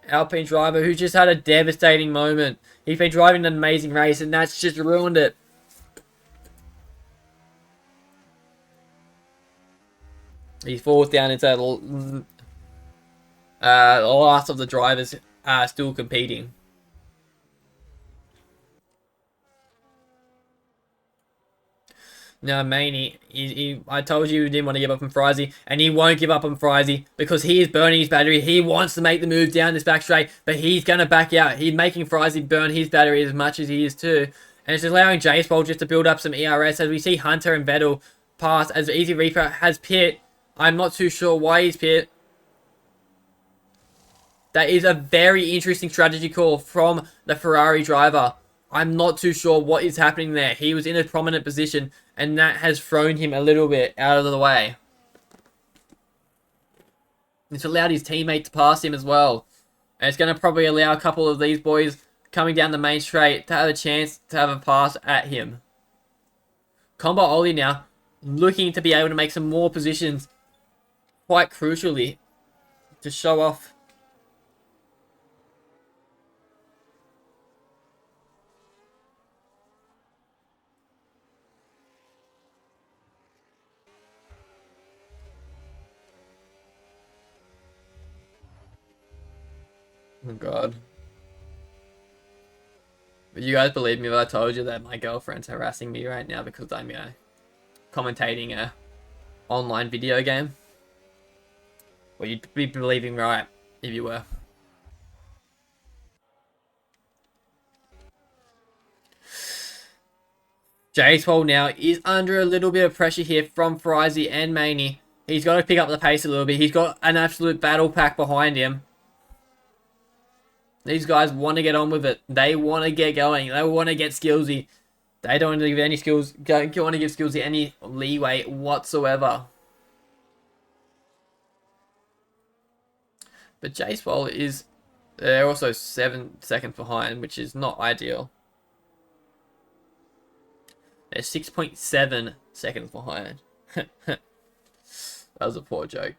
Alpine driver who just had a devastating moment. He's been driving an amazing race and that's just ruined it. He falls down into the last of the drivers still competing. Now, Maney, I told you he didn't want to give up on Frizy, and he won't give up on Frizy because he is burning his battery. He wants to make the move down this back straight, but he's going to back out. He's making Frizy burn his battery as much as he is too. And it's allowing J-Spol just to build up some ERS as we see Hunter and Vettel pass as Easy Reaper has pit. I'm not too sure why he's pit. That is a very interesting strategy call from the Ferrari driver. I'm not too sure what is happening there. He was in a prominent position, and that has thrown him a little bit out of the way. It's allowed his teammate to pass him as well. And it's going to probably allow a couple of these boys coming down the main straight to have a chance to have a pass at him. Combo Oli now looking to be able to make some more positions quite crucially to show off. Oh god. Would you guys believe me if I told you that my girlfriend's harassing me right now because I'm commentating a online video game? Well, you'd be believing right if you were. J-Swole now is under a little bit of pressure here from Frizy and Maney. He's got to pick up the pace a little bit. He's got an absolute battle pack behind him. These guys want to get on with it. They want to get going. They want to get skillsy. They don't want to give any skills. Don't want to give skillsy any leeway whatsoever. But J-Swole is they're also 7 seconds behind, which is not ideal. They're 6.7 seconds behind. That was a poor joke.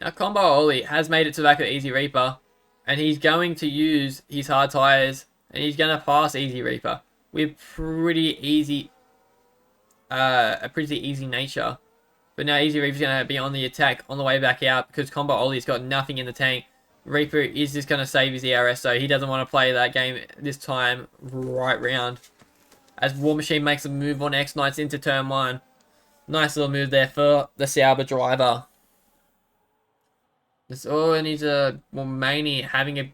Now, Combo Oli has made it to the back of Easy Reaper, and he's going to use his hard tires, and he's going to pass Easy Reaper with a pretty easy nature. But now Easy Reaper's going to be on the attack on the way back out because Combo Oli's got nothing in the tank. Reaper is just going to save his ERS, so he doesn't want to play that game this time right round. As War Machine makes a move on X-Knights into turn 1. Nice little move there for the Sauber driver. This all needs a Maney having a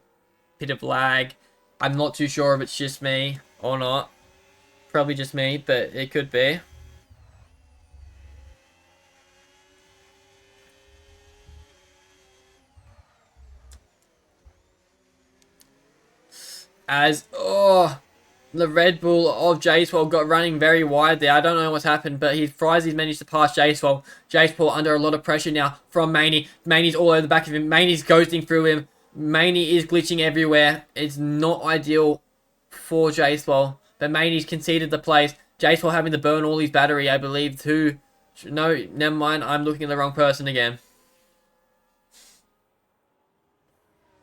bit of lag. I'm not too sure if it's just me or not. Probably just me, but it could be. As the Red Bull of J-Swole got running very wide there. I don't know what's happened, but Frizy's managed to pass J-Swole. J-Swole under a lot of pressure now from Maney. Maney's all over the back of him. Maney's ghosting through him. Maney is glitching everywhere. It's not ideal for J-Swole, but Maney's conceded the place. J-Swole having to burn all his battery, I believe, too. No, never mind. I'm looking at the wrong person again.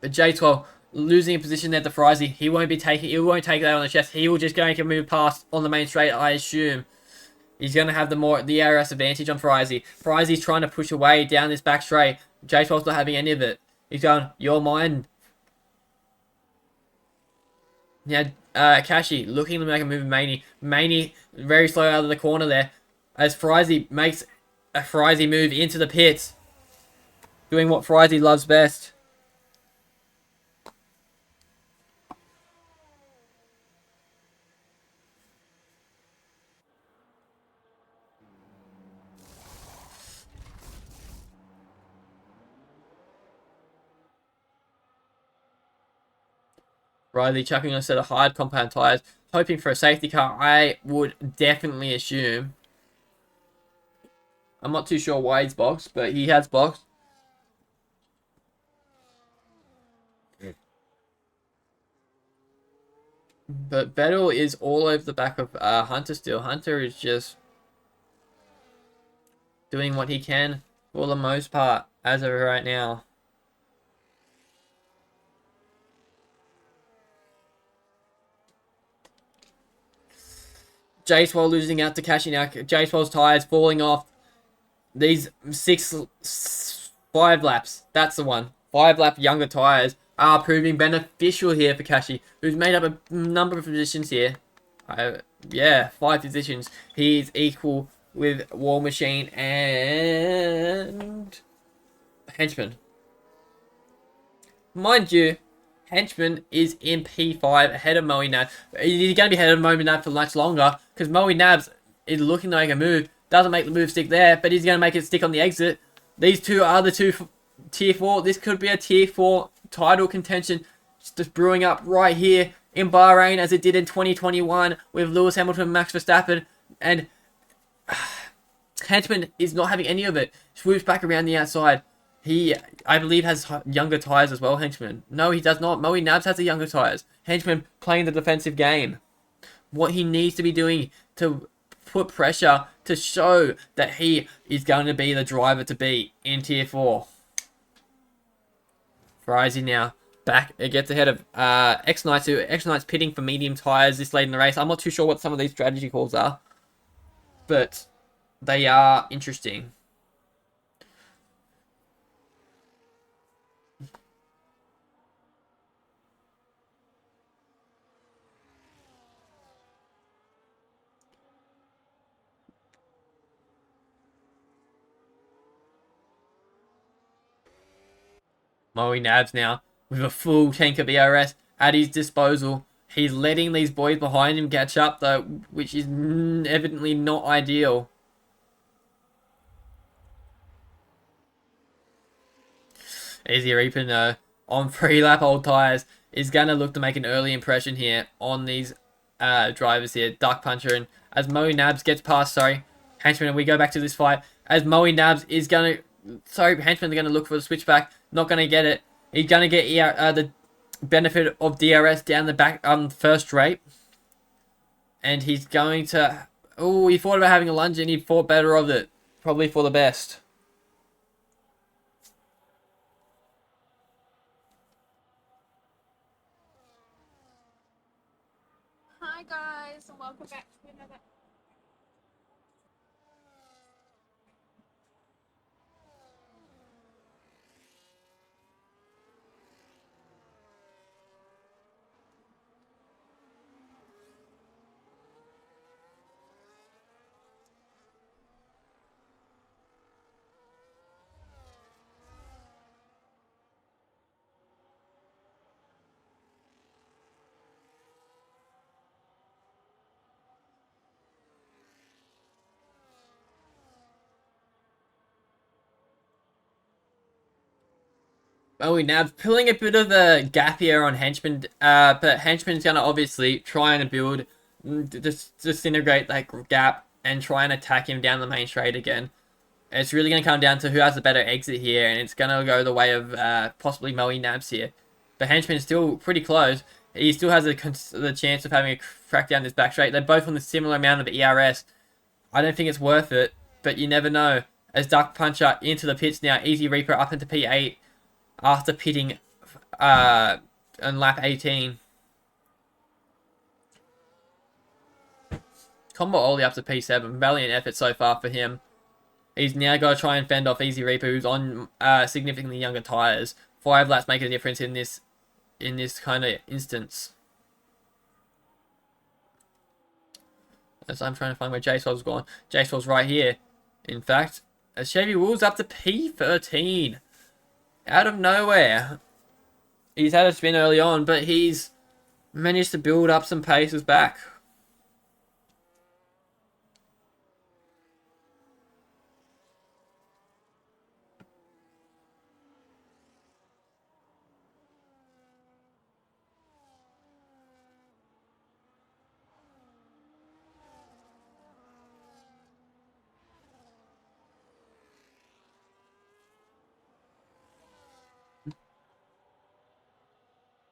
But J-Swole losing a position there to Frizy. He won't take that on the chest. He will just going to move past on the main straight, I assume. He's going to have the ARS advantage on Frizy. Frizy's trying to push away down this back straight. J-Swole's not having any of it. He's going, you're mine. Now, Kashi looking to make a move with Maney. Maney very slow out of the corner there. as Frizy makes a Frizy move into the pits, doing what Frizy loves best. Riley chucking on a set of hard compound tyres, hoping for a safety car. I would definitely assume. I'm not too sure why he's boxed, but he has boxed. But Vettel is all over the back of Hunter still. Hunter is just doing what he can for the most part as of right now. J-Swole losing out to Kashi now. J-Swole's tyres falling off. These 5 laps. That's the one. 5-lap younger tyres are proving beneficial here for Kashi, who's made up a number of positions here. Yeah, 5 positions. He's equal with War Machine and Henchman. Mind you, Henchman is in P5 ahead of Moe Nabs. He's going to be ahead of Moe Nabs for much longer because Moe Nabs is looking to make a move. Doesn't make the move stick there, but he's going to make it stick on the exit. These two are the two Tier 4. This could be a Tier 4 title contention just brewing up right here in Bahrain as it did in 2021 with Lewis Hamilton and Max Verstappen. And Henchman is not having any of it. Swoops back around the outside. He, I believe, has younger tyres as well, Henchman. No, he does not. Moe Nabs has the younger tyres. Henchman playing the defensive game. What he needs to be doing to put pressure to show that he is going to be the driver to beat in Tier 4. Frizy now back. It gets ahead of X-Knights. X-Knights pitting for medium tyres this late in the race. I'm not too sure what some of these strategy calls are, but they are interesting. Moe Nabs now with a full tank of ERS at his disposal. He's letting these boys behind him catch up though, which is evidently not ideal. Easy Reaper on 3-lap old tyres is going to look to make an early impression here on these drivers here. Duck Puncher, and as Moe Nabs gets past, Henchman, and we go back to this fight. As Moe Nabs is going to... Henchman are going to look for the switchback. Not going to get it. He's going to get the benefit of DRS down the back on the first straight. And he's going to... Oh, he thought about having a lunge and he thought better of it. Probably for the best. Hi guys, and welcome back to another... Moe Nabs pulling a bit of a gap here on Henchman, but Henchman's going to obviously try and build, disintegrate that gap and try and attack him down the main straight again. It's really going to come down to who has the better exit here, and it's going to go the way of possibly Moe Nabs here. But Henchman is still pretty close. He still has the chance of having a crack down this back straight. They're both on the similar amount of ERS. I don't think it's worth it, but you never know. As Duck Puncher into the pits now, Easy Reaper up into P8 after pitting on lap 18. Combo Oli up to P7. Valiant effort so far for him. He's now got to try and fend off Easy Reaper, who's on significantly younger tyres. 5 laps make a difference in this kind of instance. As I'm trying to find where JSOL's gone. JSOL's right here. In fact, as Chevy Wool's up to P13. Out of nowhere. He's had a spin early on, but he's managed to build up some paces back.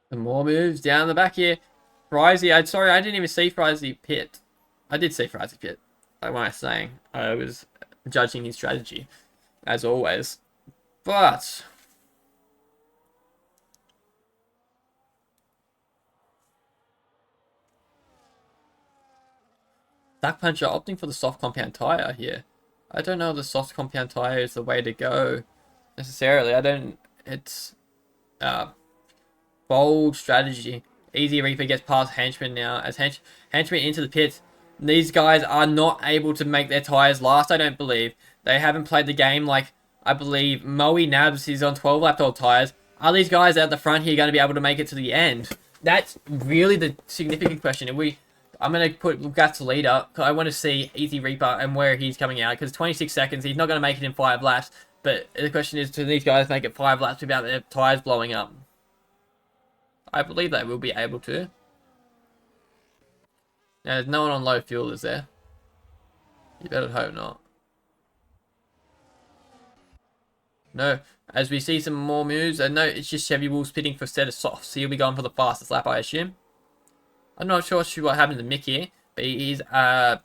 And more moves down the back here. Frizy, sorry, I didn't even see Frizy pit. I did see Frizy pit. Like what I was saying, I was judging his strategy, as always. But Duck Puncher opting for the soft compound tire here. I don't know if the soft compound tire is the way to go necessarily. It's bold strategy. Easy Reaper gets past Henchman now. As Henchman into the pit. These guys are not able to make their tires last, I don't believe. They haven't played the game like, I believe, Moe Nabs is on 12 lap old tires. Are these guys at the front here going to be able to make it to the end? That's really the significant question. I'm going to put Gas to leader, because I want to see Easy Reaper and where he's coming out, because 26 seconds, he's not going to make it in 5 laps. But the question is, do these guys make it 5 laps without their tires blowing up? I believe they will be able to. Now, there's no one on low fuel, is there? You better hope not. No, as we see some more moves. No, it's just Chevy Wolves pitting for set of softs. So he'll be going for the fastest lap, I assume. I'm not sure what happened to Mick here, but he's a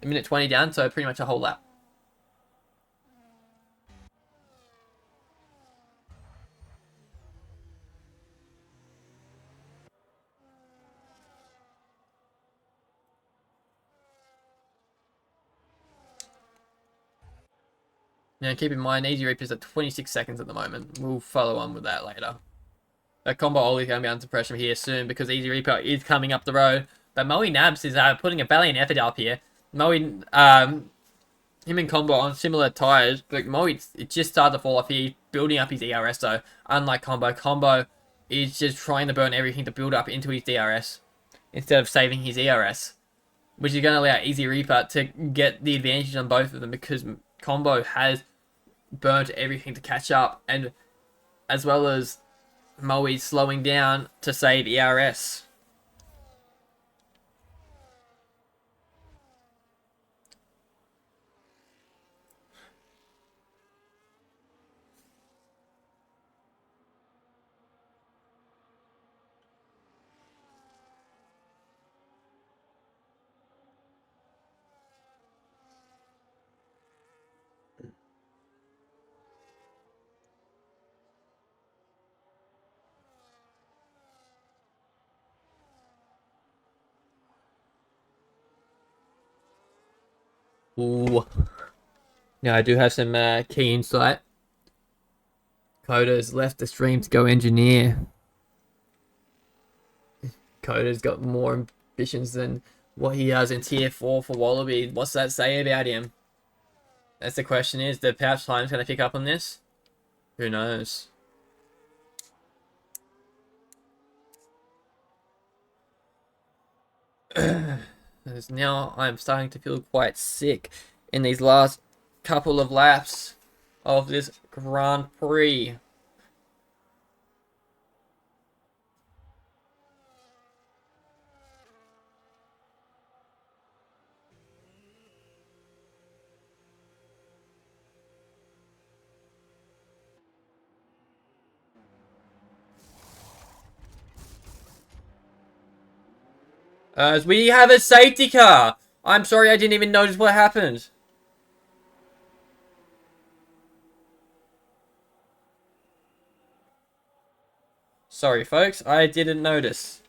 minute 20 down, so pretty much a whole lap. Now, keep in mind, Easy Reaper's at 26 seconds at the moment. We'll follow on with that later. That combo Ollie is going to be under pressure here soon because Easy Reaper is coming up the road. But Moe Nabs is putting a valiant effort up here. Him and Combo on similar tires, but Moe, it just started to fall off here, building up his ERS though. Unlike Combo is just trying to burn everything to build up into his DRS instead of saving his ERS, which is going to allow Easy Reaper to get the advantage on both of them because Combo has burnt everything to catch up, and as well as Moe slowing down to save ERS. Ooh. Now I do have some key insight. Coda's left the stream to go engineer. Coda's got more ambitions than what he has in tier 4 for Wallaby. What's that say about him? That's the question is, the pouch time's going to pick up on this? Who knows? As now I'm starting to feel quite sick in these last couple of laps of this Grand Prix. As we have a safety car. I'm sorry, I didn't even notice what happened. Sorry, folks, I didn't notice.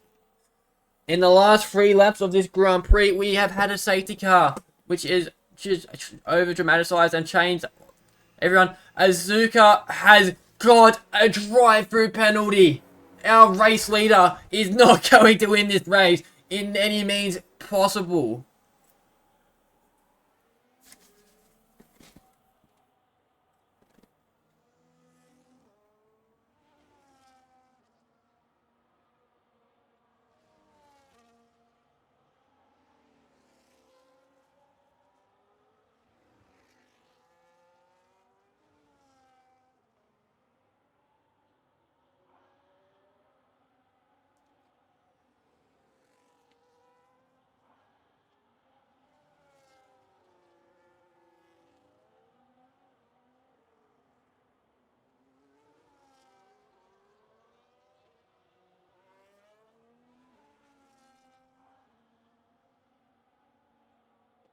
In the last 3 laps of this Grand Prix, we have had a safety car, which is just over-dramatized and changed everyone. Azuka has got a drive-through penalty. Our race leader is not going to win this race in any means possible.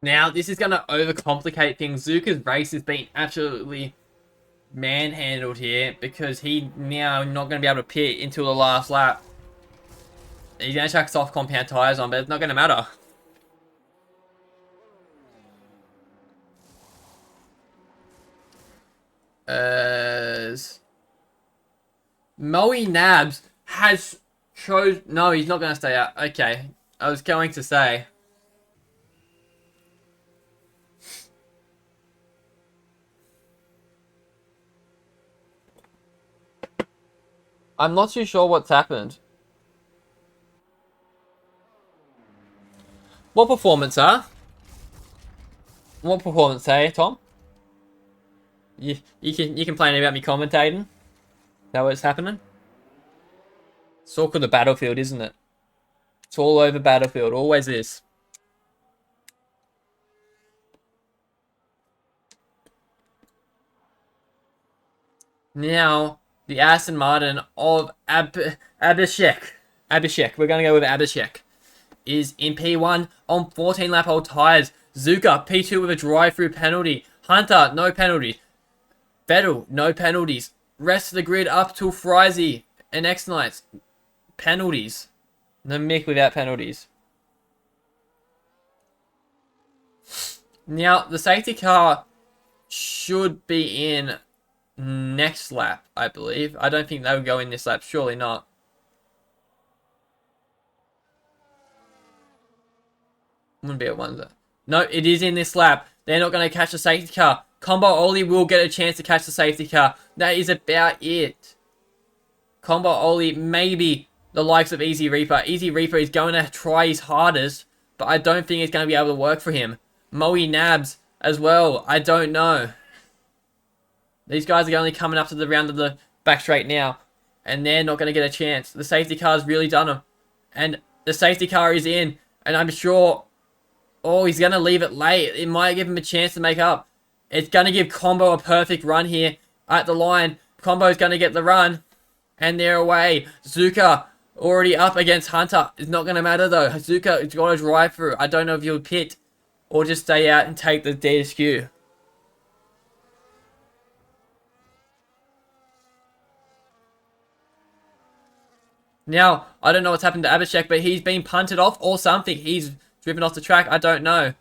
Now, this is going to overcomplicate things. Zuka's race has been absolutely manhandled here because he now not going to be able to pit until the last lap. He's going to chuck soft compound tyres on, but it's not going to matter. Moe Nabs has chose... No, he's not going to stay out. Okay. I was going to say... I'm not too sure what's happened. What performance, huh? What performance, hey, Tom? You complaining about me commentating? Is that what's happening? It's all called the Battlefield, isn't it? It's all over Battlefield. Always is. Now, the Aston Martin of Abhishek. We're going to go with Abhishek. Is in P1 on 14 lap old tyres. Zuka, P2 with a drive-through penalty. Hunter, no penalty. Vettel, no penalties. Rest of the grid up till Frizy and X-Knights. Penalties. No Mick without penalties. Now, the safety car should be in next lap, I believe. I don't think they would go in this lap. Surely not. Wouldn't be a wonder. No, it is in this lap. They're not going to catch the safety car. Combo Oli will get a chance to catch the safety car. That is about it. Combo Oli, maybe the likes of Easy Reaper. Easy Reaper is going to try his hardest, but I don't think it's going to be able to work for him. Moe Nabs as well. I don't know. These guys are only coming up to the round of the back straight now, and they're not going to get a chance. The safety car's really done them, and the safety car is in, and I'm sure... Oh, he's going to leave it late. It might give him a chance to make up. It's going to give Combo a perfect run here at the line. Combo's going to get the run, and they're away. Zuka already up against Hunter. It's not going to matter, though. Zuka's got to drive through. I don't know if he'll pit or just stay out and take the DSQ. Now, I don't know what's happened to Abhishek, but he's been punted off or something. He's driven off the track. I don't know.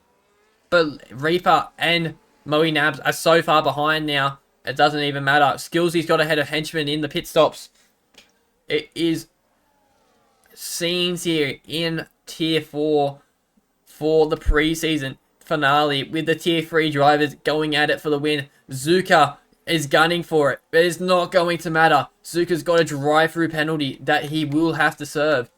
But Reaper and Moe Nabs are so far behind now. It doesn't even matter. Skillsy's got ahead of Henchman in the pit stops. It is scenes here in Tier 4 for the preseason finale with the Tier 3 drivers going at it for the win. Zuka is gunning for it, but it's not going to matter. Zuka's got a drive-through penalty that he will have to serve.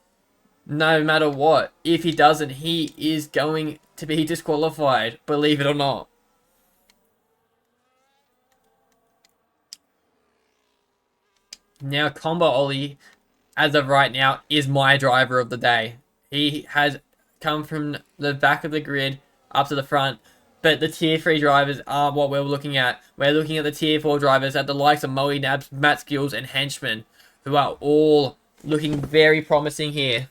No matter what. If he doesn't, he is going to be disqualified, believe it or not. Now, Combo Oli, as of right now, is my driver of the day. He has come from the back of the grid up to the front, but the Tier 3 drivers are what we're looking at. We're looking at the Tier 4 drivers at the likes of Moe Nabs, Matt Skills, and Henchman, who are all looking very promising here.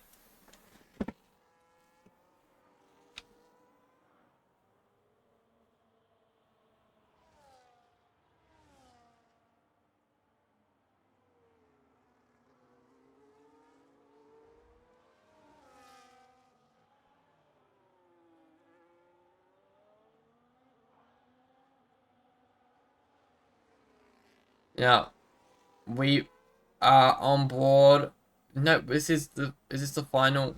Now, we are on board. No, is this the final?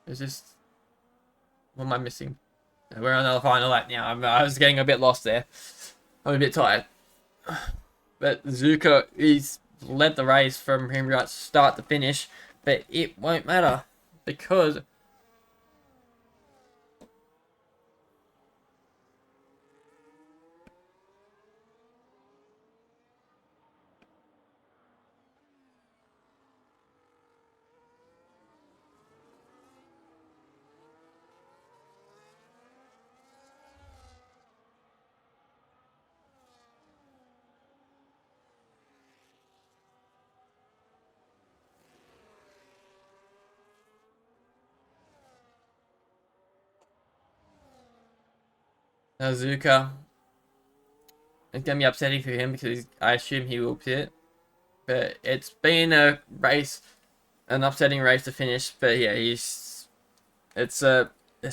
Is this... What am I missing? We're on the final lap now. I was getting a bit lost there. I'm a bit tired. But Zuka is led the race from him right start to finish. But it won't matter. Because... Zuka. It's going to be upsetting for him because I assume he will pit. But it's been a race, an upsetting race to finish. But yeah, it's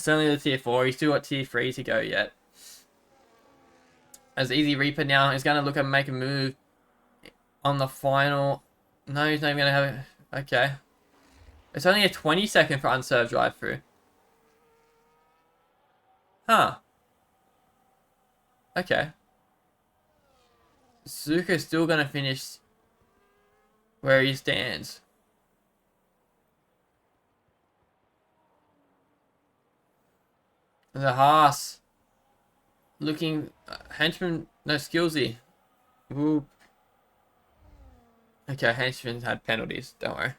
only the tier 4. He's still got tier 3 to go yet. As Easy Reaper now is going to look and make a move on the final. No, he's not even going to have it. Okay. It's only a 20-second for unserved drive through. Huh. Okay. Zuka's still going to finish where he stands. The Haas. Looking... Henchman... No, Skillsy. Ooh. Okay, Henchman had penalties. Don't worry.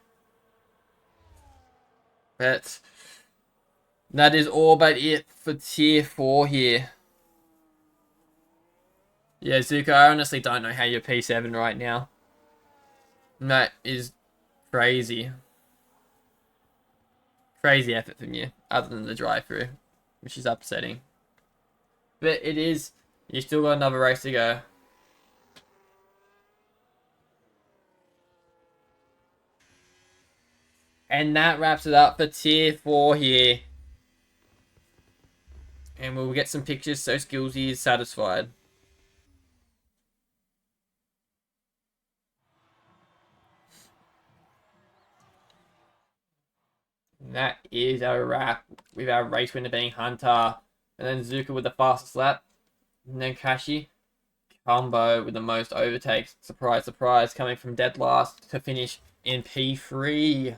But... that is all but it for tier 4 here. Yeah, Zuka, I honestly don't know how you're P7 right now. That is crazy. Crazy effort from you, other than the drive-through, which is upsetting. But it is, you still got another race to go. And that wraps it up for tier 4 here. And we'll get some pictures so Skillsy is satisfied. And that is our wrap, with our race winner being Hunter. And then Zuka with the fastest lap. And then Kashi. Combo with the most overtakes. Surprise, surprise. Coming from dead last to finish in P3.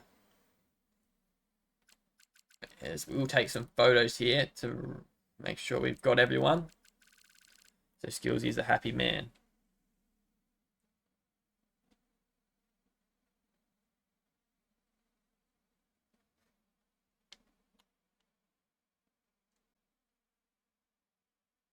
As we will take some photos here to make sure we've got everyone. So Skillsy is a happy man.